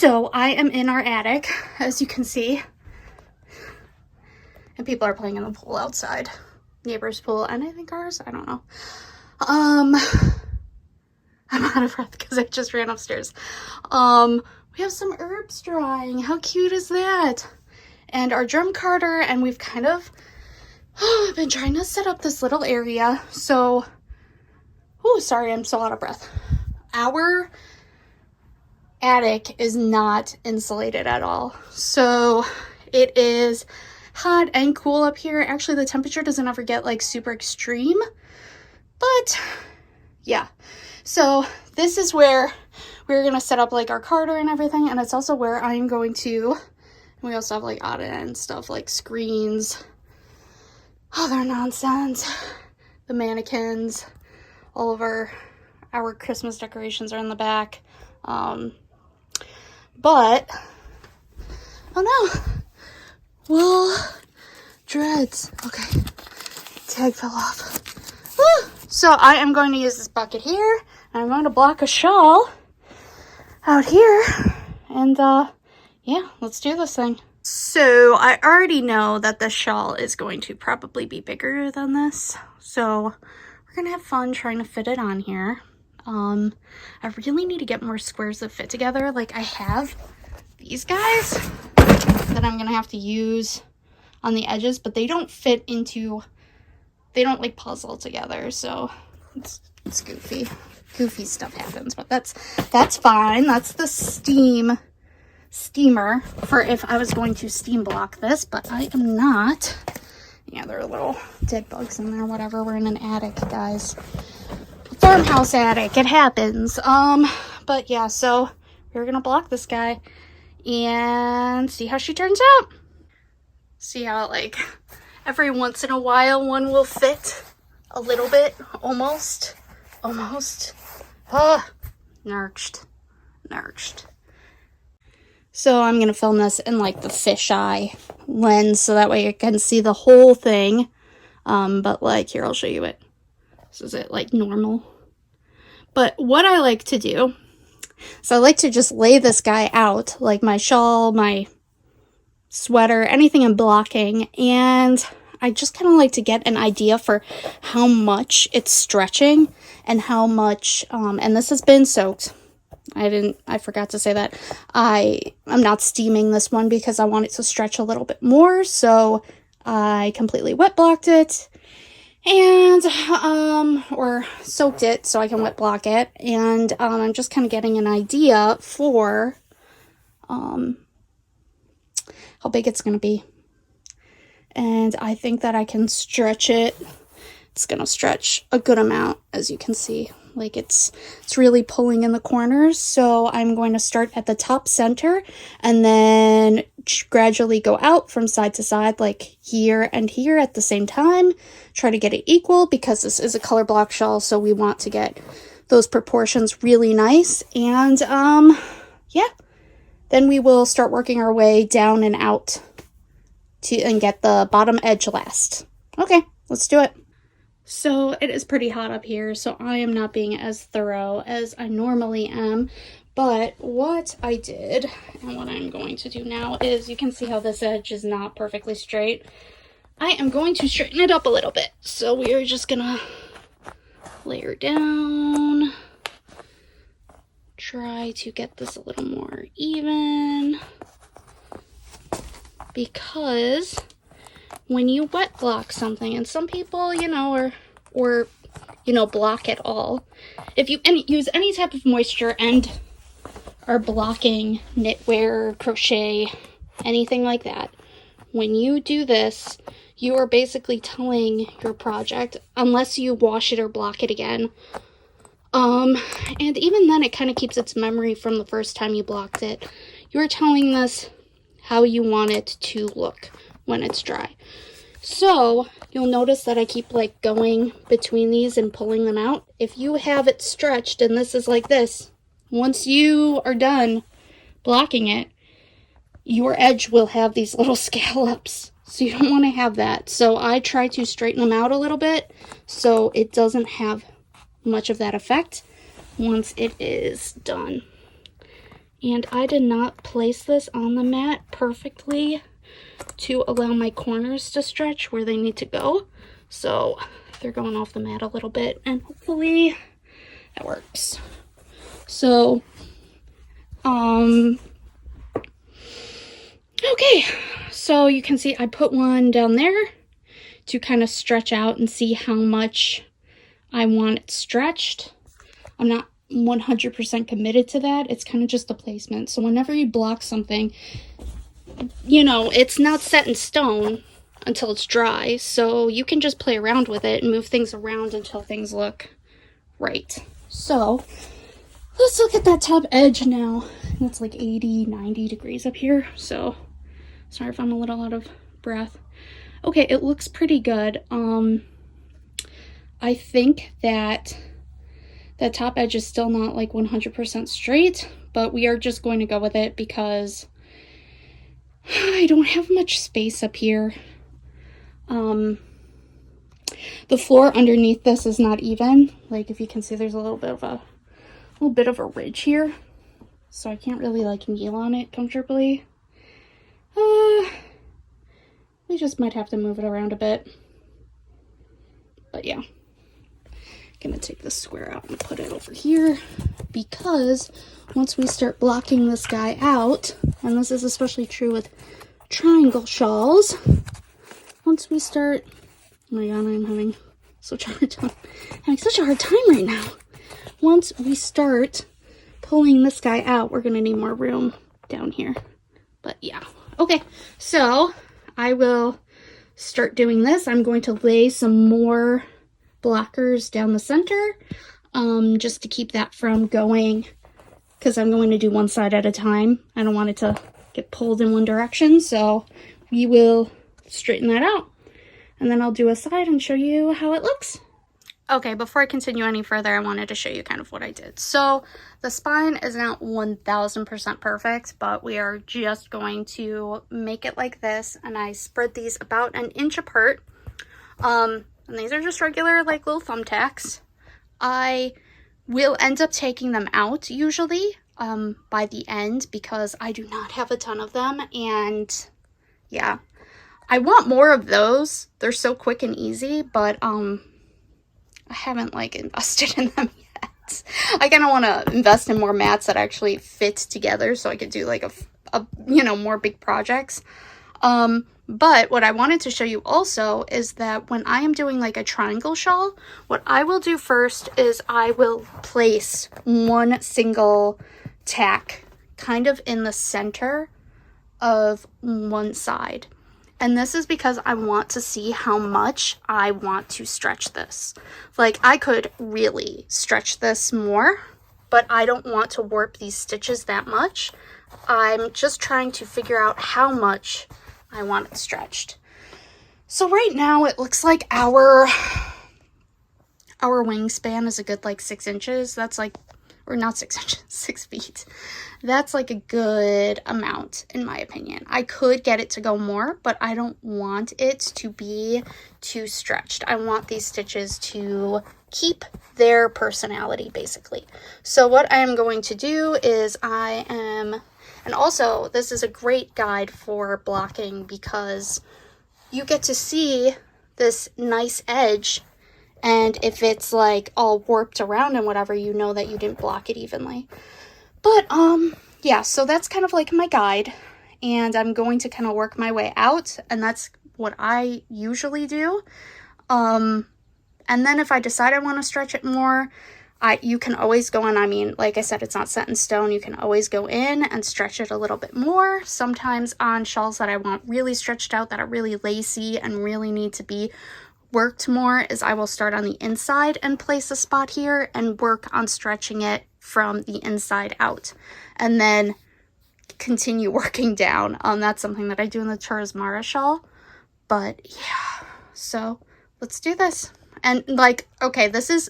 So I am in our attic, as you can see, and people are playing in the pool outside. Neighbor's pool, and I think ours, I don't know. I'm out of breath because I just ran upstairs. We have some herbs drying. How cute is that? And our drum carder, and we've kind of been trying to set up this little area. So, oh, sorry, I'm so out of breath. Our attic is not insulated at all. So it is hot and cool up here. Actually, the temperature doesn't ever get like super extreme, but yeah. So this is where we're gonna set up like our carder and everything, and it's also where I'm going to, we also have like odd end stuff like screens, other nonsense, the mannequins, all of our Christmas decorations are in the back. But oh no, well, dreads. Okay, tag fell off. Woo! So I am going to use this bucket here, and I'm going to block a shawl out here, and yeah, let's do this thing. So I already know that the shawl is going to probably be bigger than this, so we're gonna have fun trying to fit it on here. I really need to get more squares that fit together. Like I have these guys that I'm gonna have to use on the edges, but they don't fit into, they don't like puzzle together, so it's goofy. Goofy stuff happens, but that's fine. That's the steamer for if I was going to steam block this, but I am not. Yeah, there are little dead bugs in there, whatever. We're in an attic, guys. Farmhouse attic, it happens. But yeah, so we're gonna block this guy and see how she turns out. See how like every once in a while one will fit a little bit, almost. Narched. So I'm gonna film this in like the fisheye lens so that way you can see the whole thing. But like here, I'll show you it. This is it like normal. But what I like to do, so I like to just lay this guy out, like my shawl, my sweater, anything I'm blocking, and I just kind of like to get an idea for how much it's stretching and how much, and this has been soaked. I forgot to say that. I'm not steaming this one because I want it to stretch a little bit more, so I completely wet blocked it. And, or soaked it so I can wet block it. And, I'm just kind of getting an idea for, how big it's going to be. And I think that I can stretch it. It's going to stretch a good amount, as you can see. Like it's really pulling in the corners. So I'm going to start at the top center and then gradually go out from side to side, like here and here at the same time. Try to get it equal because this is a color block shawl, so we want to get those proportions really nice. And yeah, then we will start working our way down and out and get the bottom edge last. Okay, let's do it. So it is pretty hot up here, so I am not being as thorough as I normally am. But what I did, and what I'm going to do now, is you can see how this edge is not perfectly straight. I am going to straighten it up a little bit. So we are just gonna layer down. Try to get this a little more even. Because when you wet block something, and some people, you know, or you know, block it all. If you use any type of moisture and are blocking knitwear, crochet, anything like that, when you do this, you are basically telling your project, unless you wash it or block it again, and even then it kind of keeps its memory from the first time you blocked it. You're telling this how you want it to look when it's dry. So you'll notice that I keep like going between these and pulling them out. If you have it stretched and this is like this, once you are done blocking it, your edge will have these little scallops. So you don't want to have that. So I try to straighten them out a little bit so it doesn't have much of that effect once it is done. And I did not place this on the mat perfectly to allow my corners to stretch where they need to go. So they're going off the mat a little bit, and hopefully that works. So, okay, so you can see I put one down there to kind of stretch out and see how much I want it stretched. I'm not 100% committed to that. It's kind of just a placement. So whenever you block something, you know, it's not set in stone until it's dry. So you can just play around with it and move things around until things look right. So let's look at that top edge now. It's like 80, 90 degrees up here. So sorry if I'm a little out of breath. Okay, it looks pretty good. I think that that top edge is still not like 100% straight, but we are just going to go with it because I don't have much space up here. The floor underneath this is not even. Like, if you can see, there's a little bit of a ridge here, so I can't really like kneel on it comfortably. We just might have to move it around a bit, but yeah. Gonna take this square out and put it over here, because once we start blocking this guy out, and this is especially true with triangle shawls, once we start, oh my god, I'm having such a hard time right now. Once we start pulling this guy out, we're gonna need more room down here. But yeah, okay, so I will start doing this. I'm going to lay some more blockers down the center, just to keep that from going, because I'm going to do one side at a time. I don't want it to get pulled in one direction, so we will straighten that out, and then I'll do a side and show you how it looks. Okay, before I continue any further, I wanted to show you kind of what I did. So the spine is not 1000% perfect, but we are just going to make it like this, and I spread these about an inch apart. And these are just regular, like, little thumbtacks. I will end up taking them out, usually, by the end, because I do not have a ton of them, and, yeah. I want more of those. They're so quick and easy, but, I haven't, like, invested in them yet. I kind of want to invest in more mats that actually fit together, so I could do, like, a you know, more big projects. But what I wanted to show you also is that when I am doing like a triangle shawl, what I will do first is I will place one single tack kind of in the center of one side. And this is because I want to see how much I want to stretch this. Like, I could really stretch this more, but I don't want to warp these stitches that much. I'm just trying to figure out how much I want it stretched. So right now it looks like our wingspan is a good like 6 inches. That's like, or not 6 inches, 6 feet. That's like a good amount in my opinion. I could get it to go more, but I don't want it to be too stretched. I want these stitches to keep their personality basically. So what I am going to do is and also, this is a great guide for blocking because you get to see this nice edge, and if it's like all warped around and whatever, you know that you didn't block it evenly. But, yeah, so that's kind of like my guide, and I'm going to kind of work my way out, and that's what I usually do. And then if I decide I want to stretch it more, you can always go in. I mean, like I said, it's not set in stone. You can always go in and stretch it a little bit more. Sometimes on shawls that I want really stretched out, that are really lacy and really need to be worked more, is I will start on the inside and place a spot here and work on stretching it from the inside out, and then continue working down. That's something that I do in the Charismara shawl. But yeah, so let's do this. And like, okay, this is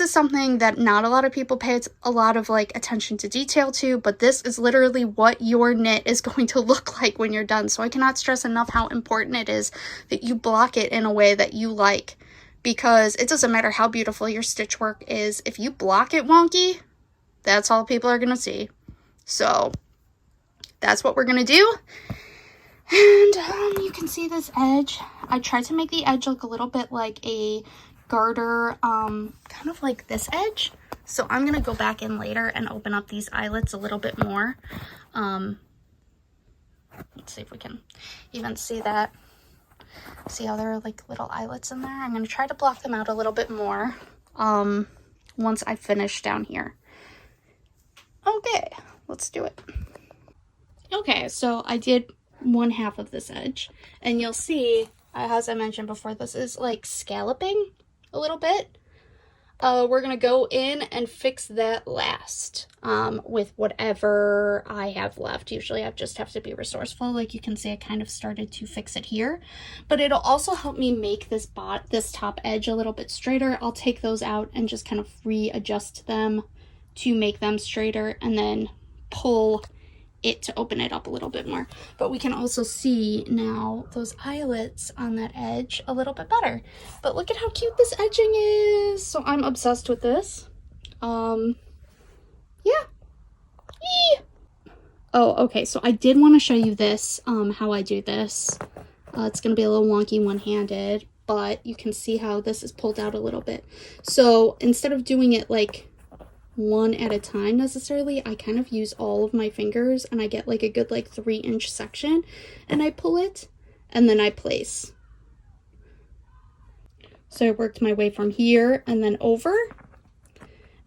something that not a lot of people pay a lot of like attention to detail to, but this is literally what your knit is going to look like when you're done. So I cannot stress enough how important it is that you block it in a way that you like, because it doesn't matter how beautiful your stitch work is. If you block it wonky, that's all people are going to see. So that's what we're gonna do. And you can see this edge. I tried to make the edge look a little bit like a garter, kind of like this edge. So I'm gonna go back in later and open up these eyelets a little bit more. Let's see if we can even see that. See how there are like little eyelets in there? I'm gonna try to block them out a little bit more once I finish down here. Okay, let's do it. Okay, so I did one half of this edge, and you'll see, as I mentioned before, this is like scalloping a little bit. We're gonna go in and fix that last with whatever I have left. Usually I just have to be resourceful. Like you can see, I kind of started to fix it here, but it'll also help me make this top edge a little bit straighter. I'll take those out and just kind of readjust them to make them straighter, and then pull it to open it up a little bit more. But we can also see now those eyelets on that edge a little bit better. But look at how cute this edging is. So I'm obsessed with this. Yeah. Eee. Oh, okay, so I did want to show you this, how I do this. It's gonna be a little wonky one-handed, but you can see how this is pulled out a little bit. So instead of doing it like one at a time necessarily, I kind of use all of my fingers, and I get like a good like 3-inch section, and I pull it and then I place. So I worked my way from here and then over,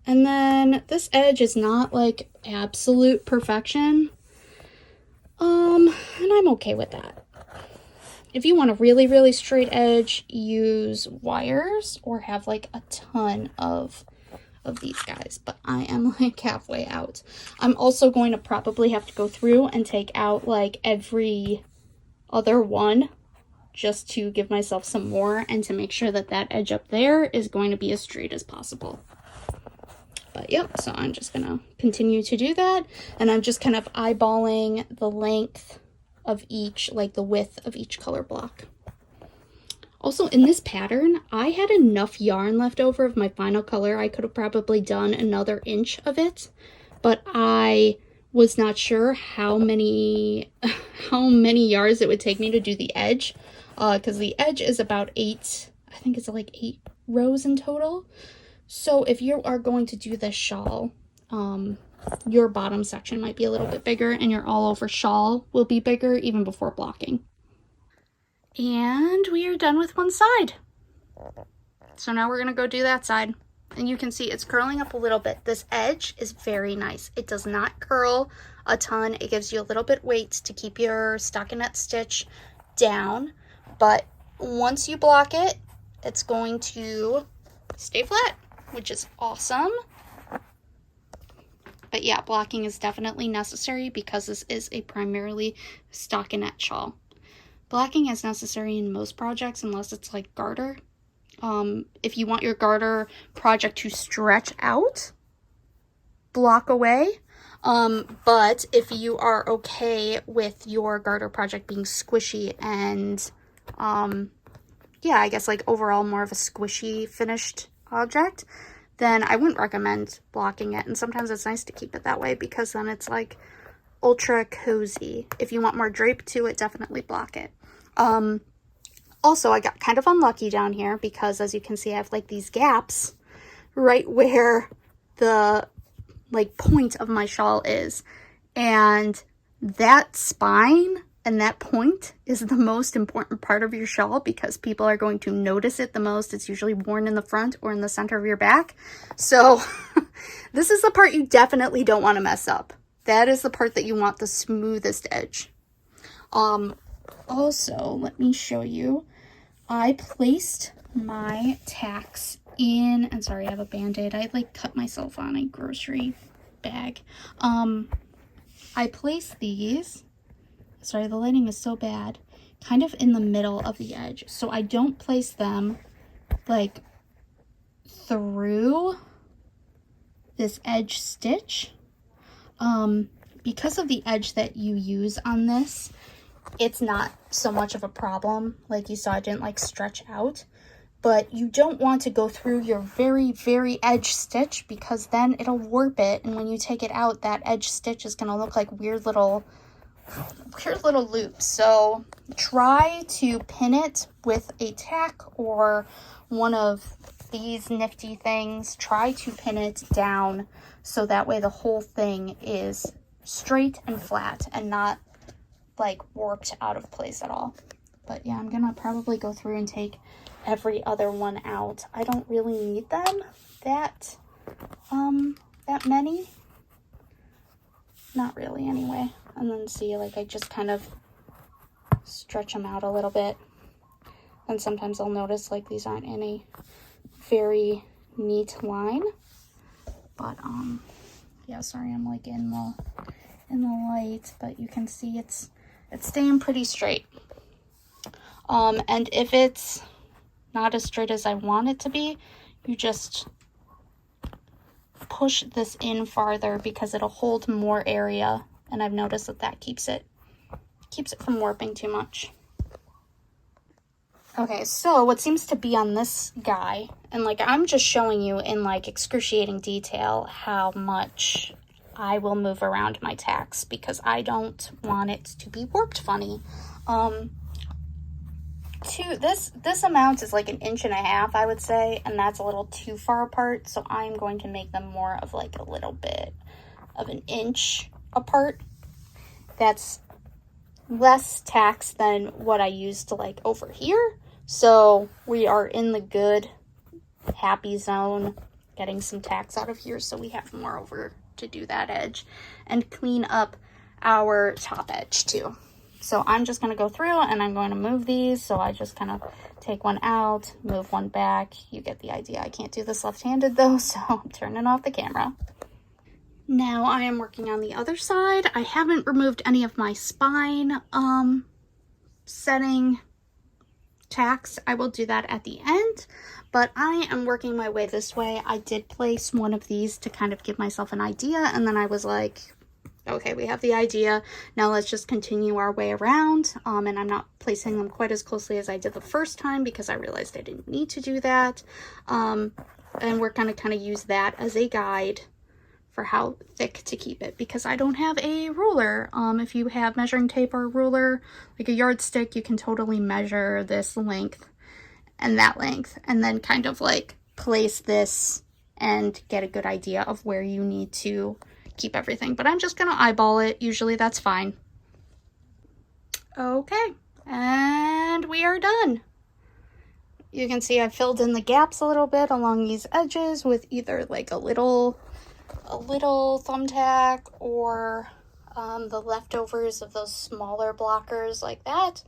and then this edge is not like absolute perfection, and I'm okay with that. If you want a really straight edge, use wires or have like a ton of these guys, but I am like halfway out. I'm also going to probably have to go through and take out like every other one just to give myself some more, and to make sure that that edge up there is going to be as straight as possible. But yep, so I'm just gonna continue to do that, and I'm just kind of eyeballing the length of each, like the width of each color block. Also, in this pattern, I had enough yarn left over of my final color. I could have probably done another inch of it, but I was not sure how many yards it would take me to do the edge, because the edge is about 8, I think it's like 8 rows in total. So if you are going to do this shawl, your bottom section might be a little bit bigger, and your all over shawl will be bigger even before blocking. And we are done with one side. So now we're gonna go do that side. And you can see it's curling up a little bit. This edge is very nice. It does not curl a ton. It gives you a little bit weight to keep your stockinette stitch down. But once you block it, it's going to stay flat, which is awesome. But yeah, blocking is definitely necessary because this is a primarily stockinette shawl. Blocking is necessary in most projects unless it's like garter. If you want your garter project to stretch out, block away. But if you are okay with your garter project being squishy and, yeah, I guess like overall more of a squishy finished object, then I wouldn't recommend blocking it. And sometimes it's nice to keep it that way because then it's like ultra cozy. If you want more drape to it, definitely block it. Also, I got kind of unlucky down here because, as you can see, I have like these gaps right where the like point of my shawl is, and that spine and that point is the most important part of your shawl because people are going to notice it the most. It's usually worn in the front or in the center of your back. So this is the part you definitely don't want to mess up. That is the part that you want the smoothest edge. Also, let me show you. I placed my tacks in, and sorry, I have a band-aid. I like cut myself on a grocery bag. I placed these, sorry, the lighting is so bad, kind of in the middle of the edge. So I don't place them like through this edge stitch. Because of the edge that you use on this, it's not so much of a problem. Like you saw, it didn't like stretch out. but you don't want to go through your very, very edge stitch because then it'll warp it. And when you take it out, that edge stitch is going to look like weird little loops. So try to pin it with a tack or one of these nifty things. Try to pin it down so that way the whole thing is straight and flat and not like warped out of place at all. But yeah, I'm gonna probably go through and take every other one out. I don't really need them that many. Not really anyway. And then see, like I just kind of stretch them out a little bit. And sometimes I'll notice like these aren't in a very neat line. But yeah, sorry, I'm like in the light, but you can see it's staying pretty straight. And if it's not as straight as I want it to be, you just push this in farther because it'll hold more area, and I've noticed that keeps it from warping too much. Okay, so what seems to be on this guy, and like I'm just showing you in like excruciating detail how much I will move around my tacks because I don't want it to be warped funny. This amount is like 1.5 inches, I would say, and that's a little too far apart, so I'm going to make them more of like a little bit of 1 inch apart. That's less tacks than what I used like over here, so we are in the good happy zone getting some tacks out of here, so we have more over to do that edge and clean up our top edge too. So I'm just going to go through and I'm going to move these. So I just kind of take one out, move one back. You get the idea. I can't do this left-handed though, so I'm turning off the camera. Now I am working on the other side. I haven't removed any of my spine setting tacks. I will do that at the end, but I am working my way this way. I did place one of these to kind of give myself an idea, and then I was like, okay, we have the idea. Now let's just continue our way around. And I'm not placing them quite as closely as I did the first time because I realized I didn't need to do that. And we're going to kind of use that as a guide for how thick to keep it because I don't have a ruler. If you have measuring tape or a ruler, like a yardstick, you can totally measure this length and that length and then kind of like place this and get a good idea of where you need to keep everything, but I'm just gonna eyeball it. Usually that's fine. Okay, and we are done. You can see I filled in the gaps a little bit along these edges with either like a little thumbtack or the leftovers of those smaller blockers like that.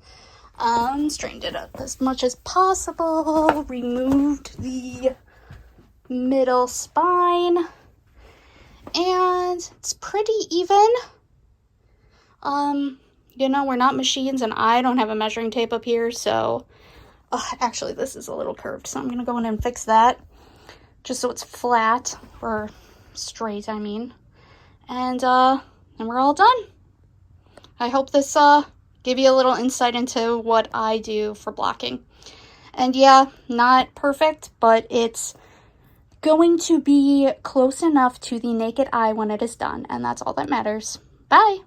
Straightened it up as much as possible, removed the middle spine, and it's pretty even. You know, we're not machines and I don't have a measuring tape up here, so actually this is a little curved, so I'm gonna go in and fix that just so it's flat or straight, I mean. And we're all done. I hope this gave you a little insight into what I do for blocking. And yeah, not perfect, but it's going to be close enough to the naked eye when it is done, and that's all that matters. Bye!